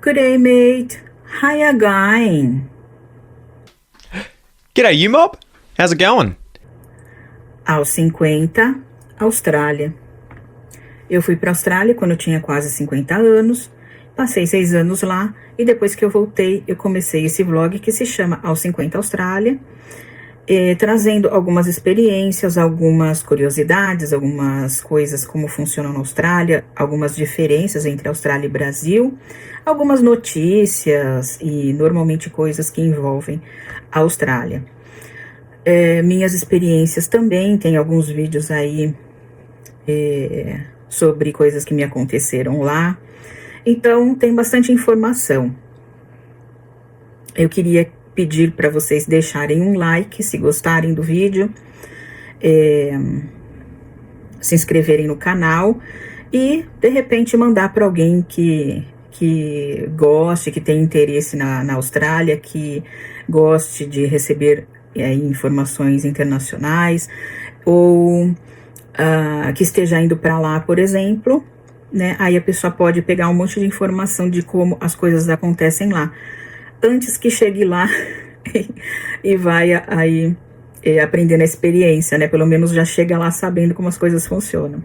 Good day, mate. How ya going? G'day, you mob. How's it going? Aos 50, Austrália. Eu fui para a Austrália quando eu tinha quase 50 anos, passei 6 anos lá e depois que eu voltei, eu comecei esse vlog que se chama Aos 50 Austrália, trazendo algumas experiências, algumas curiosidades, algumas coisas como funciona na Austrália, algumas diferenças entre Austrália e Brasil, algumas notícias e normalmente coisas que envolvem a Austrália. Minhas experiências também, tem alguns vídeos aí sobre coisas que me aconteceram lá. Então, tem bastante informação. Eu queria pedir para vocês deixarem um like se gostarem do vídeo, se inscreverem no canal e, de repente, mandar para alguém que goste, que tenha interesse na Austrália, que goste de receber informações internacionais ou que esteja indo para lá, por exemplo, né? Aí a pessoa pode pegar um monte de informação de como as coisas acontecem lá, antes que chegue lá e vai aí aprendendo a experiência, né? Pelo menos já chega lá sabendo como as coisas funcionam.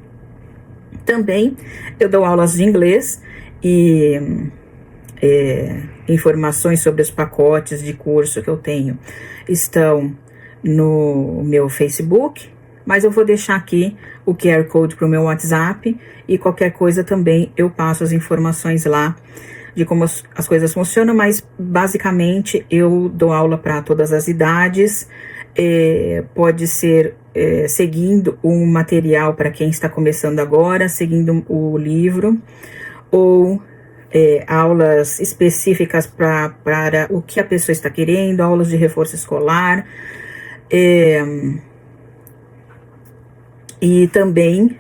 Também eu dou aulas de inglês e informações sobre os pacotes de curso que eu tenho estão no meu Facebook, mas eu vou deixar aqui o QR Code para o meu WhatsApp e qualquer coisa também eu passo as informações lá de como as coisas funcionam, mas basicamente eu dou aula para todas as idades, pode ser seguindo um material para quem está começando agora, seguindo o livro, ou aulas específicas para o que a pessoa está querendo, aulas de reforço escolar, e também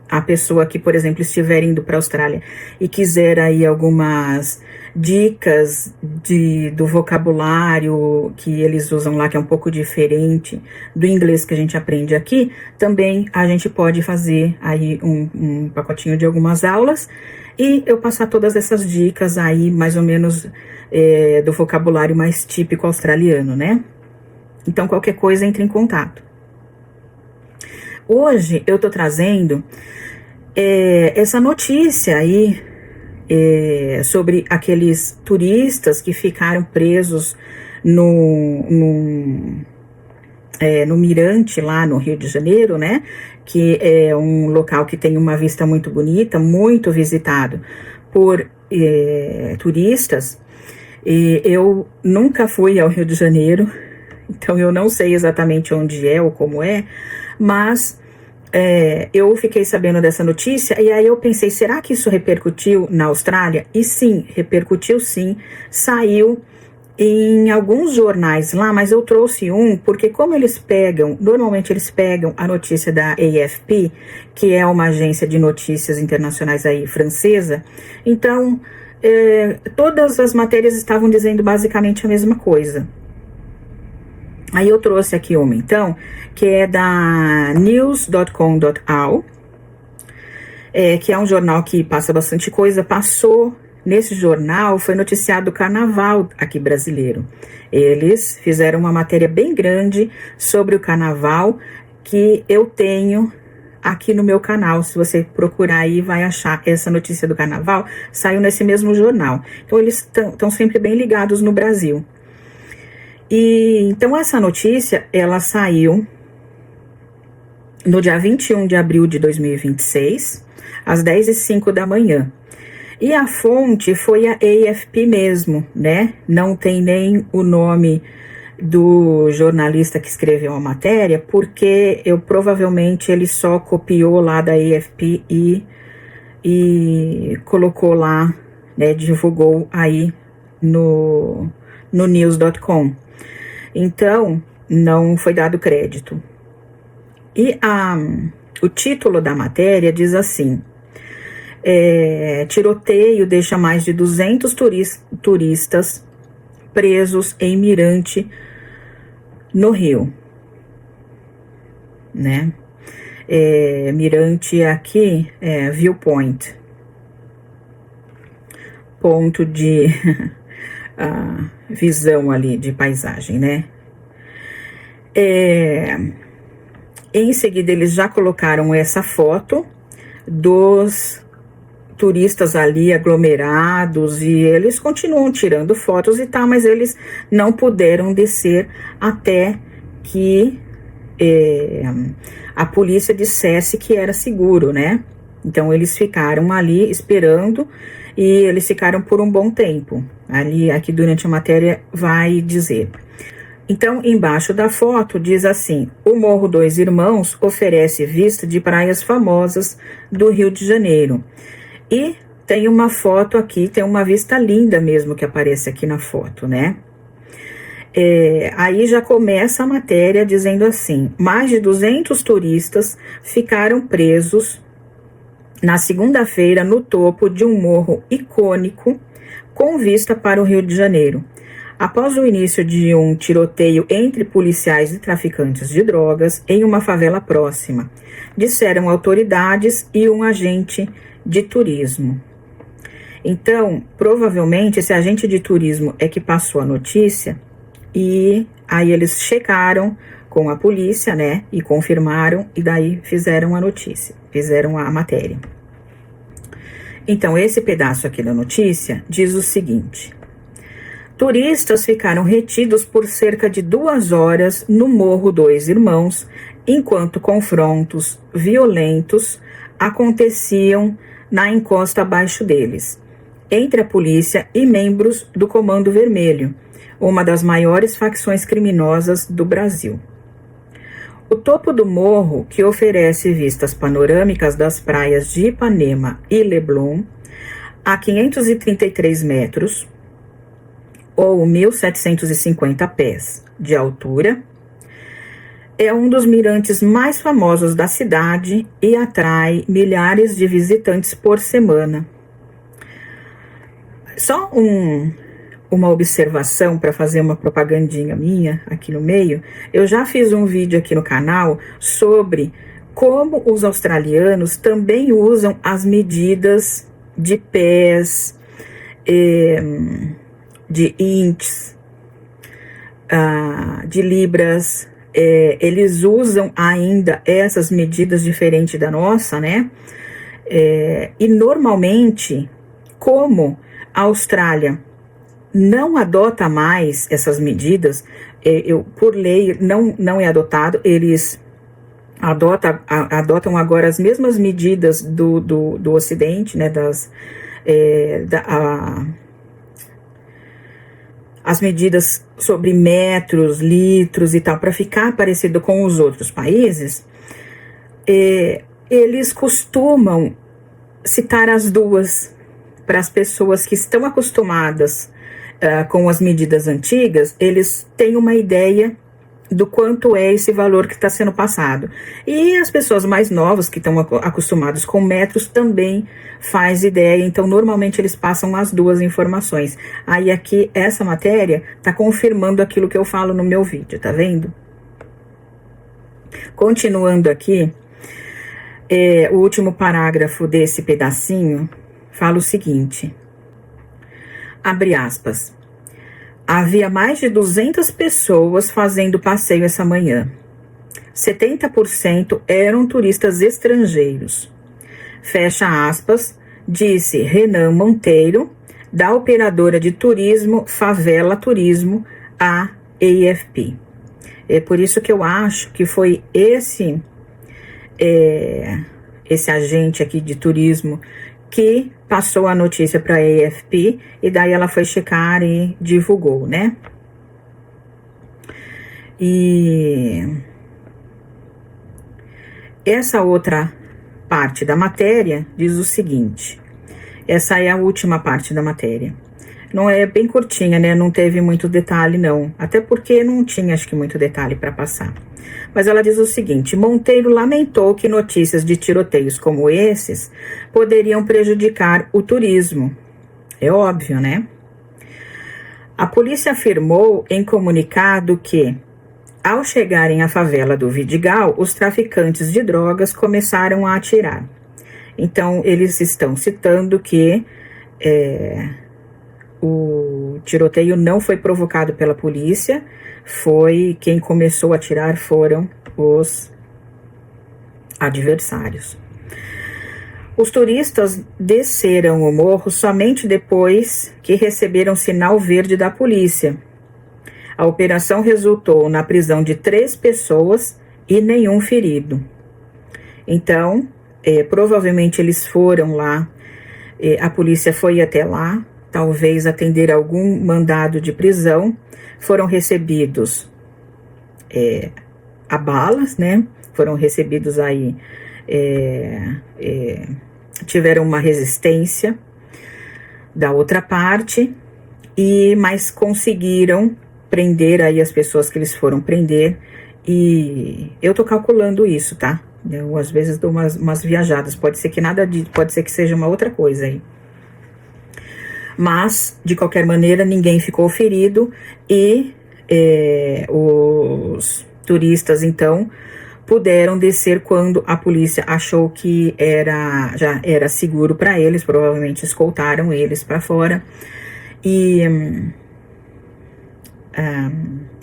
a pessoa que, por exemplo, estiver indo para a Austrália e quiser aí algumas dicas do vocabulário que eles usam lá, que é um pouco diferente do inglês que a gente aprende aqui, também a gente pode fazer aí um pacotinho de algumas aulas e eu passar todas essas dicas aí, mais ou menos, do vocabulário mais típico australiano, né? Então, qualquer coisa, entre em contato. Hoje eu tô trazendo essa notícia aí sobre aqueles turistas que ficaram presos no Mirante, lá no Rio de Janeiro, né? Que é um local que tem uma vista muito bonita, muito visitado por turistas. E eu nunca fui ao Rio de Janeiro, então eu não sei exatamente onde é ou como é, mas eu fiquei sabendo dessa notícia e aí eu pensei, será que isso repercutiu na Austrália? E sim, repercutiu sim, saiu em alguns jornais lá, mas eu trouxe um, porque como normalmente eles pegam a notícia da AFP, que é uma agência de notícias internacionais aí francesa, então todas as matérias estavam dizendo basicamente a mesma coisa. Aí eu trouxe aqui uma, então, que é da news.com.au, que é um jornal que passa bastante coisa. Passou nesse jornal, foi noticiado o carnaval aqui brasileiro. Eles fizeram uma matéria bem grande sobre o carnaval que eu tenho aqui no meu canal. Se você procurar aí, vai achar essa notícia do carnaval. Saiu nesse mesmo jornal. Então, eles estão sempre bem ligados no Brasil. E então essa notícia, ela saiu no dia 21 de abril de 2026, às 10h05 da manhã. E a fonte foi a AFP mesmo, né? Não tem nem o nome do jornalista que escreveu a matéria, porque provavelmente ele só copiou lá da AFP e colocou lá, né? Divulgou aí no news.com. Então, não foi dado crédito. E o título da matéria diz assim: tiroteio deixa mais de 200 turistas presos em Mirante, no Rio. Né? Mirante aqui é Viewpoint. ponto de visão ali de paisagem, né? Em seguida, eles já colocaram essa foto dos turistas ali aglomerados e eles continuam tirando fotos e tal, mas eles não puderam descer até que a polícia dissesse que era seguro, né? Então eles ficaram ali esperando e eles ficaram por um bom tempo. Aqui durante a matéria vai dizer. Então, embaixo da foto diz assim: o Morro Dois Irmãos oferece vista de praias famosas do Rio de Janeiro. E tem uma foto aqui, tem uma vista linda mesmo que aparece aqui na foto, né? Aí já começa a matéria dizendo assim: mais de 200 turistas ficaram presos na segunda-feira no topo de um morro icônico com vista para o Rio de Janeiro, após o início de um tiroteio entre policiais e traficantes de drogas em uma favela próxima, disseram autoridades e um agente de turismo. Então, provavelmente esse agente de turismo é que passou a notícia e aí eles checaram com a polícia, né, e confirmaram e daí fizeram a notícia, fizeram a matéria. Então, esse pedaço aqui da notícia diz o seguinte: turistas ficaram retidos por cerca de 2 horas no Morro Dois Irmãos, enquanto confrontos violentos aconteciam na encosta abaixo deles, entre a polícia e membros do Comando Vermelho, uma das maiores facções criminosas do Brasil. O topo do morro, que oferece vistas panorâmicas das praias de Ipanema e Leblon, a 533 metros, ou 1.750 pés de altura, é um dos mirantes mais famosos da cidade e atrai milhares de visitantes por semana. Só uma observação para fazer uma propagandinha minha aqui no meio. Eu já fiz um vídeo aqui no canal sobre como os australianos também usam as medidas de pés, de inches, de libras. Eles usam ainda essas medidas diferentes da nossa, né? E normalmente, como a Austrália não adota mais essas medidas, por lei não é adotado, eles adotam agora as mesmas medidas do Ocidente, né? As medidas sobre metros, litros e tal, para ficar parecido com os outros países, eles costumam citar as duas para as pessoas que estão acostumadas com as medidas antigas. Eles têm uma ideia do quanto é esse valor que está sendo passado. E as pessoas mais novas que estão acostumadas com metros também faz ideia, então normalmente eles passam as duas informações. Aí aqui essa matéria está confirmando aquilo que eu falo no meu vídeo, tá vendo? Continuando aqui, o último parágrafo desse pedacinho fala o seguinte, abre aspas: havia mais de 200 pessoas fazendo passeio essa manhã. 70% eram turistas estrangeiros. Fecha aspas, disse Renan Monteiro, da operadora de turismo Favela Turismo, a AFP. É por isso que eu acho que foi esse agente aqui de turismo que passou a notícia para a AFP e daí ela foi checar e divulgou, né? E essa outra parte da matéria diz o seguinte, essa é a última parte da matéria. Não é bem curtinha, né? Não teve muito detalhe, não. Até porque não tinha, acho que, muito detalhe para passar. Mas ela diz o seguinte: Monteiro lamentou que notícias de tiroteios como esses poderiam prejudicar o turismo. É óbvio, né? A polícia afirmou em comunicado que, ao chegarem à favela do Vidigal, os traficantes de drogas começaram a atirar. Então, eles estão citando que o tiroteio não foi provocado pela polícia, quem começou a atirar foram os adversários. Os turistas desceram o morro somente depois que receberam sinal verde da polícia. A operação resultou na prisão de 3 pessoas e nenhum ferido. Então, provavelmente eles foram lá, a polícia foi até lá, talvez atender algum mandado de prisão, foram recebidos a balas, né? Foram recebidos aí, tiveram uma resistência da outra parte, mas conseguiram prender aí as pessoas que eles foram prender, e eu tô calculando isso, tá? Eu às vezes dou umas viajadas, pode ser que pode ser que seja uma outra coisa aí. Mas, de qualquer maneira, ninguém ficou ferido e os turistas, então, puderam descer quando a polícia achou que já era seguro para eles, provavelmente escoltaram eles para fora.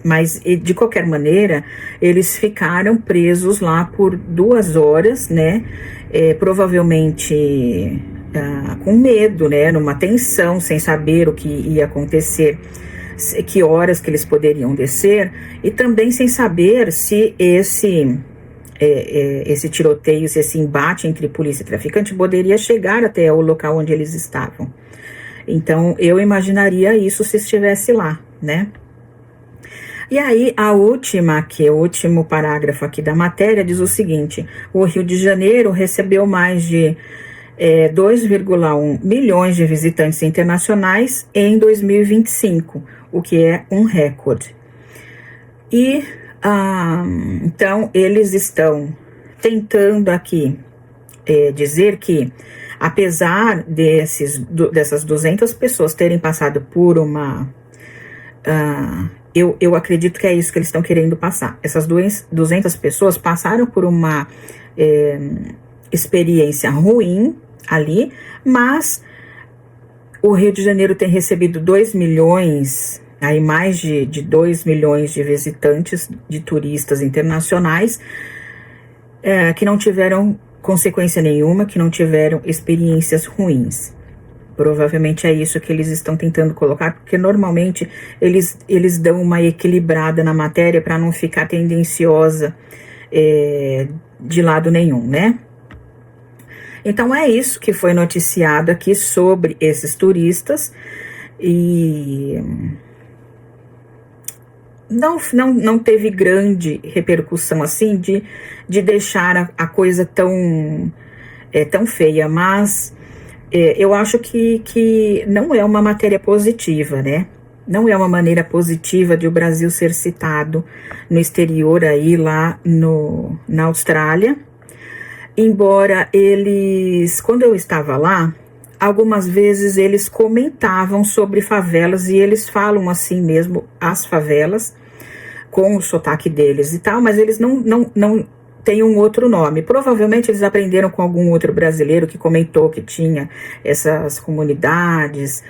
Mas, de qualquer maneira, eles ficaram presos lá por 2 horas, né? Provavelmente com medo, né? Numa tensão, sem saber o que ia acontecer, que horas que eles poderiam descer, e também sem saber se esse tiroteio, se esse embate entre polícia e traficante poderia chegar até o local onde eles estavam. Então, eu imaginaria isso se estivesse lá, né? E aí, o último parágrafo aqui da matéria diz o seguinte: o Rio de Janeiro recebeu mais de 2,1 milhões de visitantes internacionais em 2025, o que é um recorde. E, então, eles estão tentando aqui dizer que, apesar dessas 200 pessoas terem passado por uma... Eu acredito que é isso que eles estão querendo passar. Essas 200 pessoas passaram por uma experiência ruim ali, mas o Rio de Janeiro tem recebido 2 milhões, aí mais de 2 milhões de visitantes, de turistas internacionais, que não tiveram consequência nenhuma, que não tiveram experiências ruins. Provavelmente é isso que eles estão tentando colocar, porque normalmente eles dão uma equilibrada na matéria para não ficar tendenciosa de lado nenhum, né? Então é isso que foi noticiado aqui sobre esses turistas, e não teve grande repercussão assim de deixar a coisa tão feia, mas eu acho que não é uma matéria positiva, né? Não é uma maneira positiva de o Brasil ser citado no exterior aí, lá na Austrália. Embora quando eu estava lá, algumas vezes eles comentavam sobre favelas, e eles falam assim mesmo, as favelas, com o sotaque deles e tal, mas eles não tem um outro nome. Provavelmente eles aprenderam com algum outro brasileiro que comentou que tinha essas comunidades,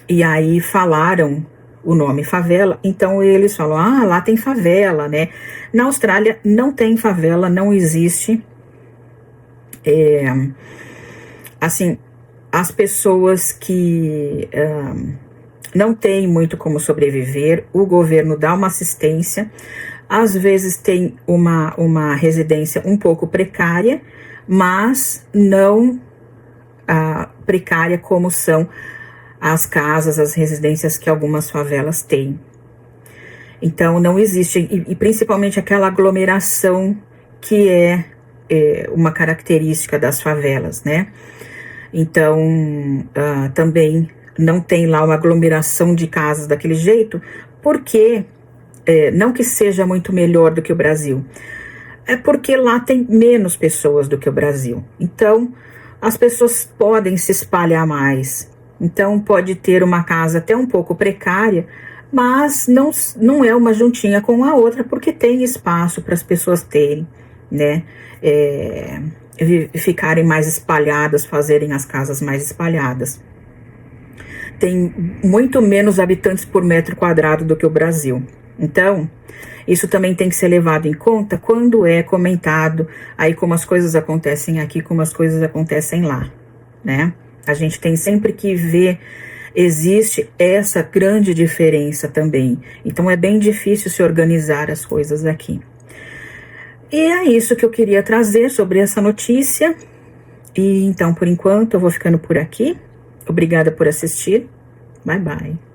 e aí falaram o nome favela, então eles falam, lá tem favela, né? Na Austrália não tem favela, não existe. Assim, as pessoas que não têm muito como sobreviver, o governo dá uma assistência. Às vezes tem uma residência um pouco precária, mas não precária como são as casas, as residências que algumas favelas têm. Então não existe, e principalmente aquela aglomeração que é uma característica das favelas, né? Então também não tem lá uma aglomeração de casas daquele jeito, porque... não que seja muito melhor do que o Brasil, é porque lá tem menos pessoas do que o Brasil. Então, as pessoas podem se espalhar mais. Então, pode ter uma casa até um pouco precária, mas não é uma juntinha com a outra, porque tem espaço para as pessoas terem, né? Ficarem mais espalhadas, fazerem as casas mais espalhadas. tem muito menos habitantes por metro quadrado do que o Brasil. Então, isso também tem que ser levado em conta quando é comentado aí como as coisas acontecem aqui, como as coisas acontecem lá, né? A gente tem sempre que ver, existe essa grande diferença também. Então, é bem difícil se organizar as coisas aqui. E é isso que eu queria trazer sobre essa notícia. E então, por enquanto, eu vou ficando por aqui. Obrigada por assistir. Bye, bye.